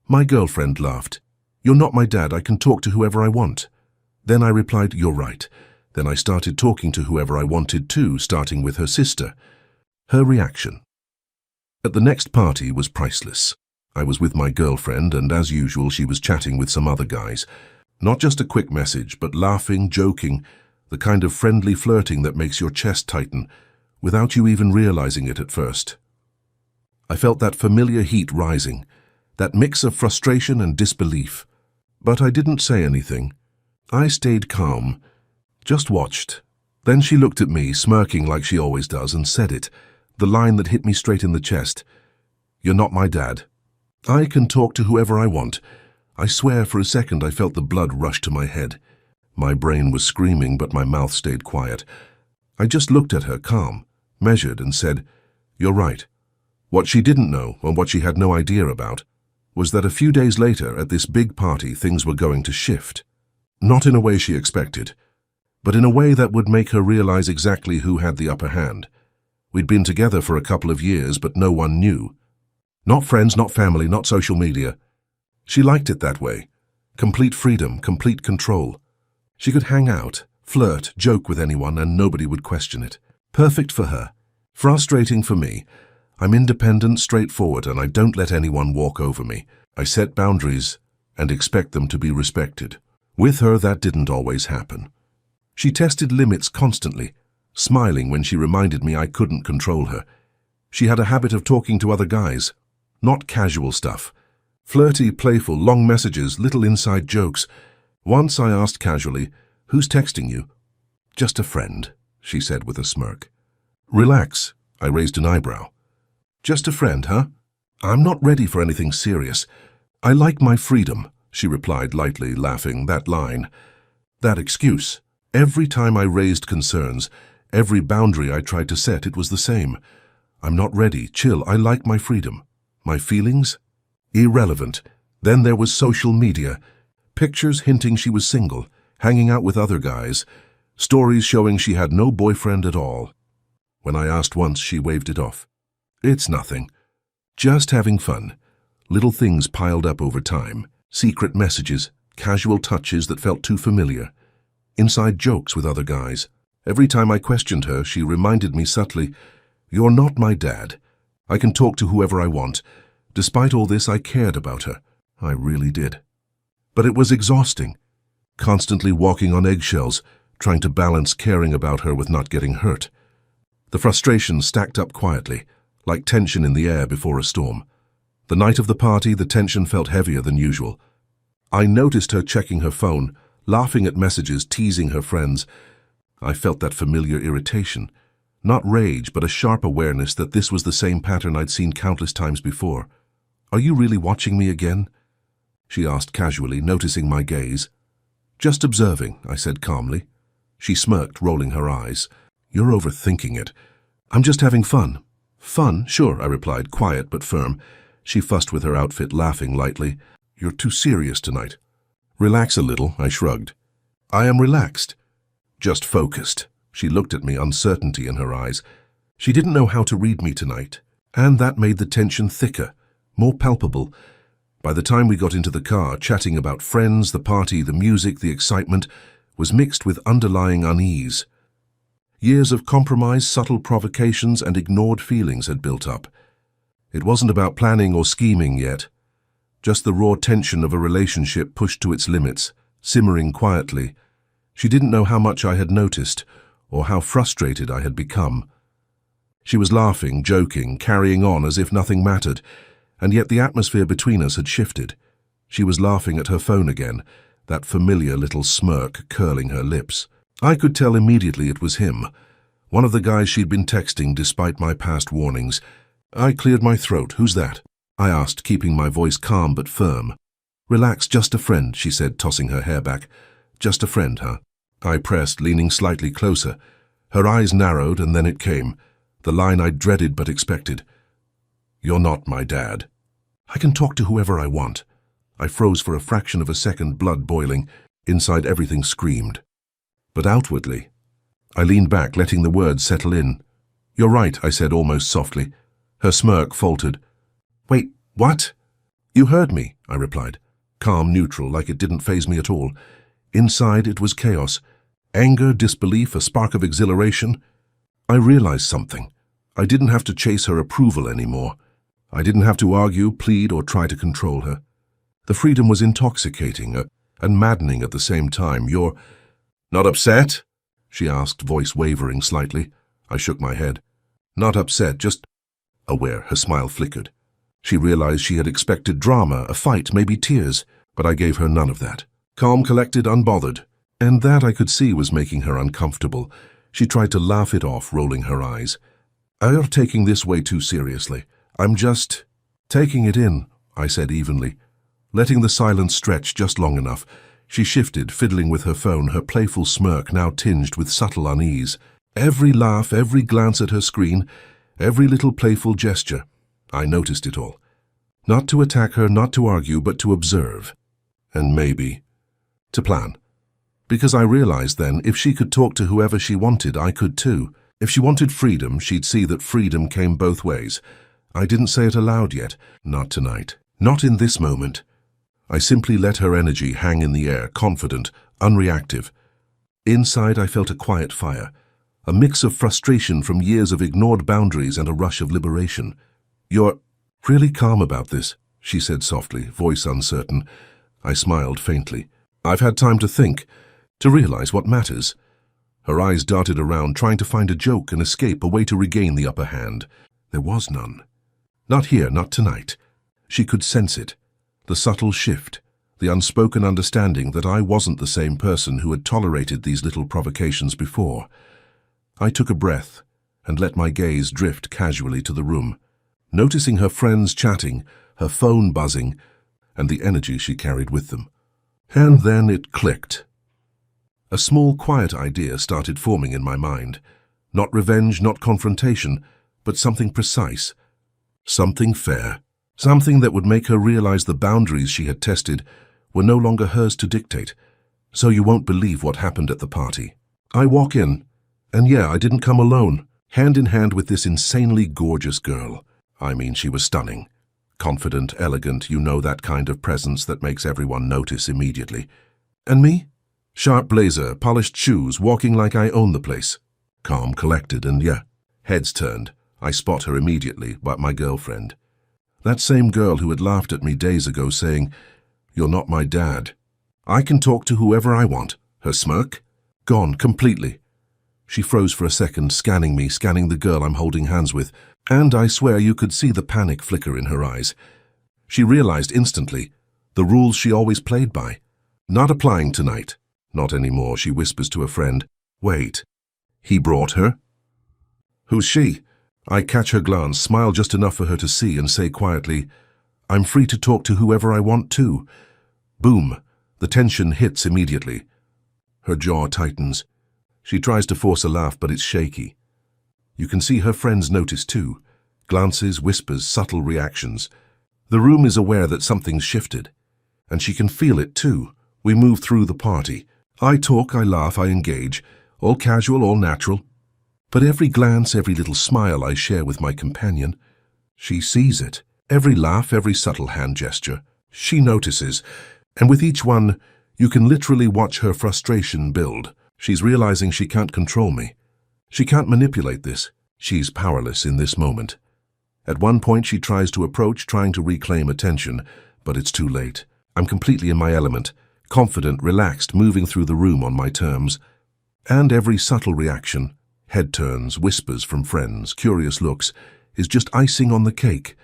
My girlfriend laughed. "You're not my dad, I can talk to whoever I want." Then I replied, "You're right." Then I started talking to whoever I wanted to, starting with her sister. Her reaction at the next party was priceless. I was with my girlfriend, and as usual, she was chatting with some other guys. Not just a quick message, but laughing, joking, the kind of friendly flirting that makes your chest tighten, without you even realizing it at first. I felt that familiar heat rising, that mix of frustration and disbelief. But I didn't say anything. I stayed calm, just watched. Then she looked at me, smirking like she always does, and said it, the line that hit me straight in the chest. "You're not my dad. I can talk to whoever I want." I swear for a second I felt the blood rush to my head. My brain was screaming, but my mouth stayed quiet. I just looked at her, calm, measured, and said, "You're right." What she didn't know, and what she had no idea about, was that a few days later at this big party things were going to shift. Not in a way she expected, but in a way that would make her realize exactly who had the upper hand. We'd been together for a couple of years, but no one knew. Not friends, not family, not social media. She liked it that way. Complete freedom, complete control. She could hang out, flirt, joke with anyone, and nobody would question it. Perfect for her. Frustrating for me. I'm independent, straightforward, and I don't let anyone walk over me. I set boundaries and expect them to be respected. With her, that didn't always happen. She tested limits constantly, smiling when she reminded me I couldn't control her. She had a habit of talking to other guys. Not casual stuff. Flirty, playful, long messages, little inside jokes. Once I asked casually, "Who's texting you?" "Just a friend," she said with a smirk. "Relax," I raised an eyebrow. "Just a friend, huh? I'm not ready for anything serious. I like my freedom," she replied lightly, laughing. That line, that excuse. Every time I raised concerns, every boundary I tried to set, it was the same. "I'm not ready. Chill. I like my freedom." My feelings? Irrelevant. Then there was social media. Pictures hinting she was single, hanging out with other guys. Stories showing she had no boyfriend at all. When I asked once, she waved it off. "It's nothing. Just having fun." Little things piled up over time. Secret messages, casual touches that felt too familiar. Inside jokes with other guys. Every time I questioned her, she reminded me subtly, "You're not my dad. I can talk to whoever I want." Despite all this, I cared about her. I really did. But it was exhausting. Constantly walking on eggshells, trying to balance caring about her with not getting hurt. The frustration stacked up quietly, like tension in the air before a storm. The night of the party, the tension felt heavier than usual. I noticed her checking her phone, laughing at messages, teasing her friends. I felt that familiar irritation. Not rage, but a sharp awareness that this was the same pattern I'd seen countless times before. "Are you really watching me again?" she asked casually, noticing my gaze. "Just observing," I said calmly. She smirked, rolling her eyes. "You're overthinking it." "I'm just having fun." "Fun? Sure," I replied, quiet but firm. She fussed with her outfit, laughing lightly. "You're too serious tonight." "Relax a little," I shrugged. "I am relaxed. Just focused." She looked at me, uncertainty in her eyes. She didn't know how to read me tonight, and that made the tension thicker, more palpable. By the time we got into the car, chatting about friends, the party, the music, the excitement, was mixed with underlying unease. Years of compromise, subtle provocations, and ignored feelings had built up. It wasn't about planning or scheming yet, just the raw tension of a relationship pushed to its limits, simmering quietly. She didn't know how much I had noticed, or how frustrated I had become. She was laughing, joking, carrying on as if nothing mattered, and yet the atmosphere between us had shifted. She was laughing at her phone again, that familiar little smirk curling her lips. I could tell immediately it was him, one of the guys she'd been texting despite my past warnings. I cleared my throat. "Who's that?" I asked, keeping my voice calm but firm. "Relax, just a friend," she said, tossing her hair back. "Just a friend, huh?" I pressed, leaning slightly closer. Her eyes narrowed, and then it came, the line I dreaded but expected. "You're not my dad. I can talk to whoever I want." I froze for a fraction of a second, blood boiling. Inside, everything screamed. But outwardly, I leaned back, letting the words settle in. "You're right," I said almost softly. Her smirk faltered. "Wait, what?" "You heard me. I replied, calm, neutral, like it didn't faze me at all. Inside, it was chaos. Anger, disbelief, a spark of exhilaration. I realized something. I didn't have to chase her approval anymore. I didn't have to argue, plead, or try to control her. The freedom was intoxicating and maddening at the same time. "You're not upset?" she asked, voice wavering slightly. I shook my head. "Not upset, just aware." Her smile flickered. She realized she had expected drama, a fight, maybe tears, but I gave her none of that. Calm, collected, unbothered. And that, I could see, was making her uncomfortable. She tried to laugh it off, rolling her eyes. "You're taking this way too seriously. I'm just taking it in," I said evenly, letting the silence stretch just long enough. She shifted, fiddling with her phone, her playful smirk now tinged with subtle unease. Every laugh, every glance at her screen, every little playful gesture. I noticed it all. Not to attack her, not to argue, but to observe. And maybe to plan. Because I realized then, if she could talk to whoever she wanted, I could too. If she wanted freedom, she'd see that freedom came both ways. I didn't say it aloud yet. Not tonight. Not in this moment. I simply let her energy hang in the air, confident, unreactive. Inside, I felt a quiet fire, a mix of frustration from years of ignored boundaries and a rush of liberation. "You're really calm about this," she said softly, voice uncertain. I smiled faintly. "I've had time to think, to realize what matters." Her eyes darted around, trying to find a joke, an escape, a way to regain the upper hand. There was none. Not here, not tonight. She could sense it. The subtle shift, the unspoken understanding that I wasn't the same person who had tolerated these little provocations before. I took a breath and let my gaze drift casually to the room, noticing her friends chatting, her phone buzzing, and the energy she carried with them. And then it clicked. A small, quiet idea started forming in my mind. Not revenge, not confrontation, but something precise, something fair, something that would make her realize the boundaries she had tested were no longer hers to dictate. "So you won't believe what happened at the party." I walk in, and yeah, I didn't come alone, hand in hand with this insanely gorgeous girl. I mean, she was stunning. Confident, elegant, you know, that kind of presence that makes everyone notice immediately. And me? Sharp blazer, polished shoes, walking like I own the place. Calm, collected, and yeah, heads turned. I spot her immediately, but my girlfriend. That same girl who had laughed at me days ago saying, "You're not my dad. I can talk to whoever I want." Her smirk? Gone, completely. She froze for a second, scanning me, scanning the girl I'm holding hands with, and I swear you could see the panic flicker in her eyes. She realized instantly the rules she always played by. Not applying tonight. Not anymore, she whispers to a friend. "Wait, he brought her?" "Who's she?" I catch her glance, smile just enough for her to see, and say quietly, "I'm free to talk to whoever I want to." Boom. The tension hits immediately. Her jaw tightens. She tries to force a laugh, but it's shaky. You can see her friends notice too. Glances, whispers, subtle reactions. The room is aware that something's shifted. And she can feel it too. We move through the party. I talk, I laugh, I engage. All casual, all natural. But every glance, every little smile I share with my companion, she sees it. Every laugh, every subtle hand gesture, she notices. And with each one, you can literally watch her frustration build. She's realizing she can't control me. She can't manipulate this. She's powerless in this moment. At one point she tries to approach, trying to reclaim attention, but it's too late. I'm completely in my element, confident, relaxed, moving through the room on my terms. And every subtle reaction, head turns, whispers from friends, curious looks, is just icing on the cake.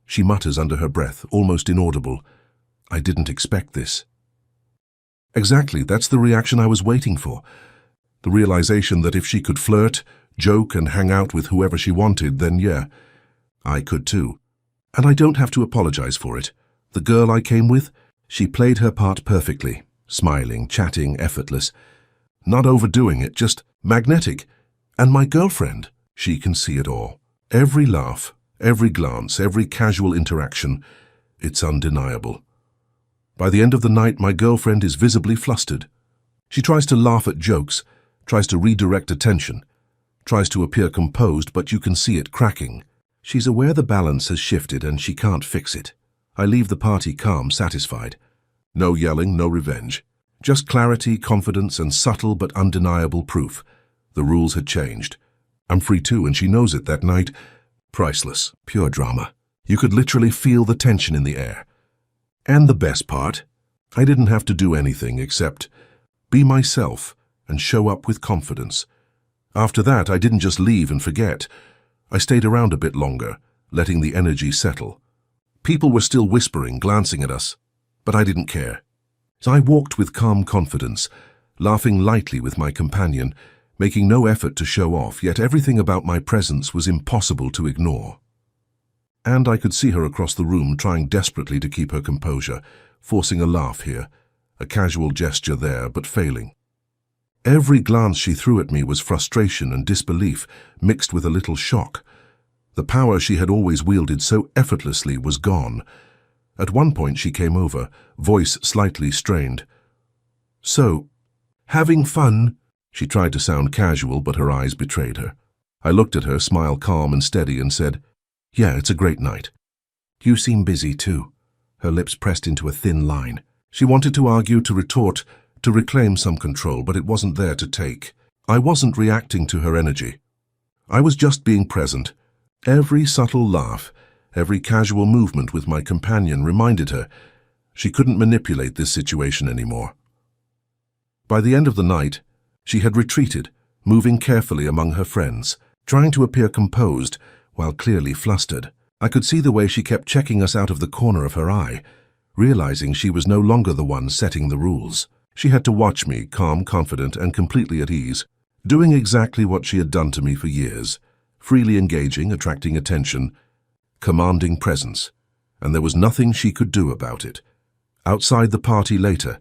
She mutters under her breath, almost inaudible, "I didn't expect this." Exactly, that's the reaction I was waiting for. The realization that if she could flirt, joke, and hang out with whoever she wanted, then yeah, I could too. And I don't have to apologize for it. The girl I came with, she played her part perfectly, smiling, chatting, effortless. Not overdoing it, just magnetic. And my girlfriend, she can see it all. Every laugh, every glance, every casual interaction, it's undeniable. By the end of the night, my girlfriend is visibly flustered. She tries to laugh at jokes, tries to redirect attention, tries to appear composed, but you can see it cracking. She's aware the balance has shifted and she can't fix it. I leave the party calm, satisfied. No yelling, no revenge. Just clarity, confidence, and subtle but undeniable proof. The rules had changed. I'm free too, and she knows it that night. Priceless, pure drama. You could literally feel the tension in the air. And the best part, I didn't have to do anything except be myself and show up with confidence. After that, I didn't just leave and forget. I stayed around a bit longer, letting the energy settle. People were still whispering, glancing at us, but I didn't care. I walked with calm confidence, laughing lightly with my companion, making no effort to show off, yet everything about my presence was impossible to ignore. And I could see her across the room trying desperately to keep her composure, forcing a laugh here, a casual gesture there, but failing. Every glance she threw at me was frustration and disbelief, mixed with a little shock. The power she had always wielded so effortlessly was gone. At one point she came over, voice slightly strained. "So, having fun?" She tried to sound casual, but her eyes betrayed her. I looked at her, smile calm and steady, and said, "Yeah, it's a great night." "You seem busy too." Her lips pressed into a thin line. She wanted to argue, to retort, to reclaim some control, but it wasn't there to take. I wasn't reacting to her energy. I was just being present. Every subtle laugh, every casual movement with my companion reminded her she couldn't manipulate this situation anymore. By the end of the night, she had retreated, moving carefully among her friends, trying to appear composed while clearly flustered. I could see the way she kept checking us out of the corner of her eye, realizing she was no longer the one setting the rules. She had to watch me, calm, confident, and completely at ease, doing exactly what she had done to me for years, freely engaging, attracting attention, commanding presence, and there was nothing she could do about it. Outside the party later,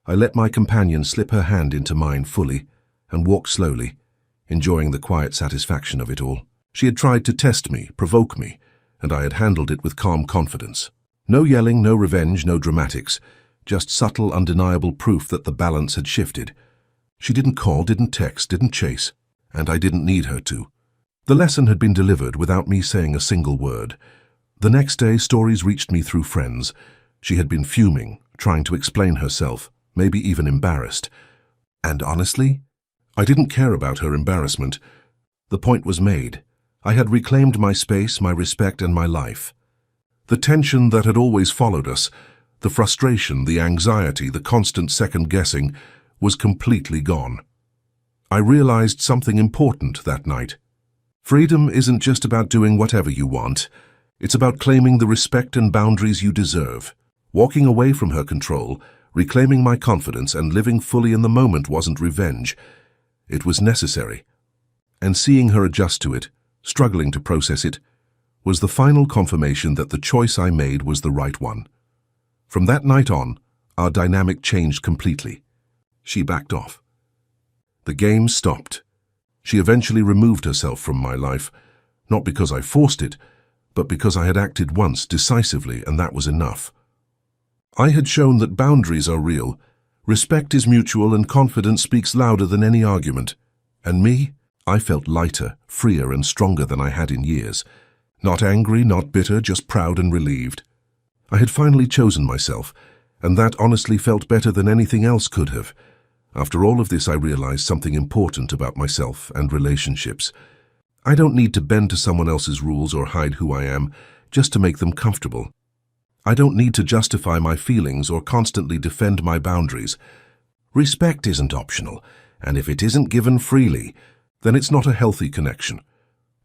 I let my companion slip her hand into mine fully and walked slowly, enjoying the quiet satisfaction of it all. She had tried to test me, provoke me, and I had handled it with calm confidence. No yelling, no revenge, no dramatics, just subtle, undeniable proof that the balance had shifted. She didn't call, didn't text, didn't chase, and I didn't need her to. The lesson had been delivered without me saying a single word. The next day, stories reached me through friends. She had been fuming, trying to explain herself, maybe even embarrassed. And honestly, I didn't care about her embarrassment. The point was made. I had reclaimed my space, my respect, and my life. The tension that had always followed us, the frustration, the anxiety, the constant second-guessing, was completely gone. I realized something important that night. Freedom isn't just about doing whatever you want. It's about claiming the respect and boundaries you deserve. Walking away from her control, reclaiming my confidence, and living fully in the moment wasn't revenge. It was necessary. And seeing her adjust to it, struggling to process it, was the final confirmation that the choice I made was the right one. From that night on, our dynamic changed completely. She backed off. The game stopped. She eventually removed herself from my life, not because I forced it, but because I had acted once decisively, and that was enough. I had shown that boundaries are real, respect is mutual, and confidence speaks louder than any argument. And me? I felt lighter, freer, and stronger than I had in years. Not angry, not bitter, just proud and relieved. I had finally chosen myself, and that honestly felt better than anything else could have. After all of this, I realized something important about myself and relationships. I don't need to bend to someone else's rules or hide who I am just to make them comfortable. I don't need to justify my feelings or constantly defend my boundaries. Respect isn't optional, and if it isn't given freely, then it's not a healthy connection.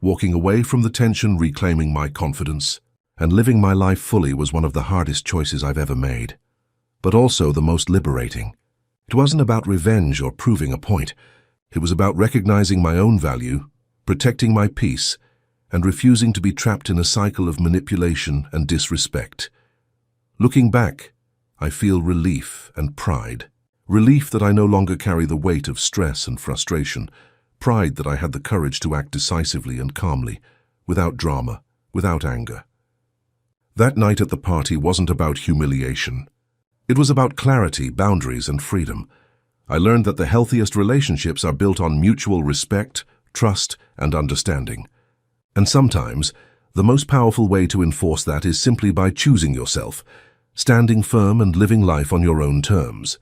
Walking away from the tension, reclaiming my confidence, and living my life fully was one of the hardest choices I've ever made, but also the most liberating. It wasn't about revenge or proving a point. It was about recognizing my own value, protecting my peace, and refusing to be trapped in a cycle of manipulation and disrespect. Looking back, I feel relief and pride. Relief that I no longer carry the weight of stress and frustration. Pride that I had the courage to act decisively and calmly, without drama, without anger. That night at the party wasn't about humiliation. It was about clarity, boundaries, and freedom. I learned that the healthiest relationships are built on mutual respect, trust, and understanding. And sometimes, The most powerful way to enforce that is simply by choosing yourself, standing firm and living life on your own terms.